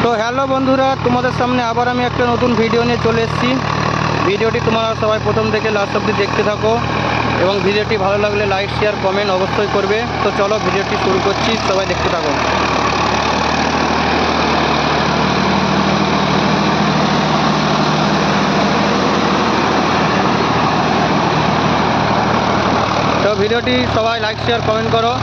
তো হ্যালো বন্ধুরা, তোমাদের সামনে আবার আমি একটা নতুন ভিডিও নিয়ে চলে এসেছি। ভিডিওটি তোমরা সবাই প্রথম থেকে লাস্ট অবধি দেখতে থাকো এবং ভিডিওটি ভালো লাগলে লাইক শেয়ার কমেন্ট অবশ্যই করবে। তো চলো ভিডিওটি শুরু করছি, সবাই দেখতে থাকো। তো ভিডিওটি সবাই লাইক শেয়ার কমেন্ট করো।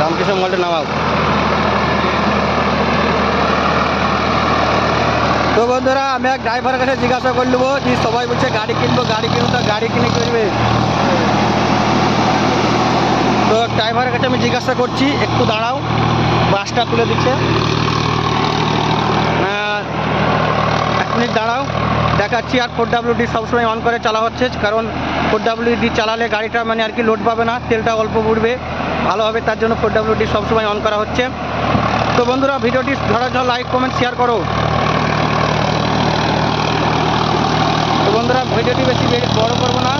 রামকৃষ্ণ মল্টে নামাও। তো বন্ধুরা, আমি এক ড্রাইভারের কাছে জিজ্ঞাসা করে নেবো যে সবাই বলছে গাড়ি কিনবো, গাড়ি কিনবো, তো গাড়ি কিনে করবে। তো ড্রাইভারের কাছে আমি জিজ্ঞাসা করছি, একটু দাঁড়াও, বাসটা তুলে দিচ্ছে, 1 মিনিট দাঁড়াও, দেখাচ্ছি। আর 4WD সবসময় অন করে চালা হচ্ছে, কারণ 4WD চালালে গাড়িটা মানে আর কি লোড পাবে না, তেলটা অল্প উঠবে, ভালো হবে, তার জন্য 4WD সবসময় অন করা হচ্ছে। তো বন্ধুরা, ভিডিওটি ধরা লাইক কমেন্ট শেয়ার করো। তো বন্ধুরা, ভিডিওটি বেশি বড় করবো না,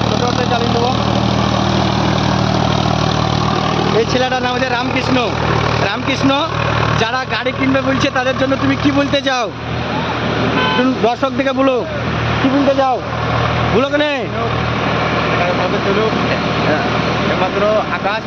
ছোটোতে চালিয়ে দেবো। এই ছেলেটার নাম হচ্ছে রামকৃষ্ণ। রামকৃষ্ণ, যারা গাড়ি কিনবে বলছে তাদের জন্য তুমি কি বলতে চাও? তুমি দর্শক থেকে বলো, কি বলতে চাও, বলো কেন? একমাত্র আকাশ।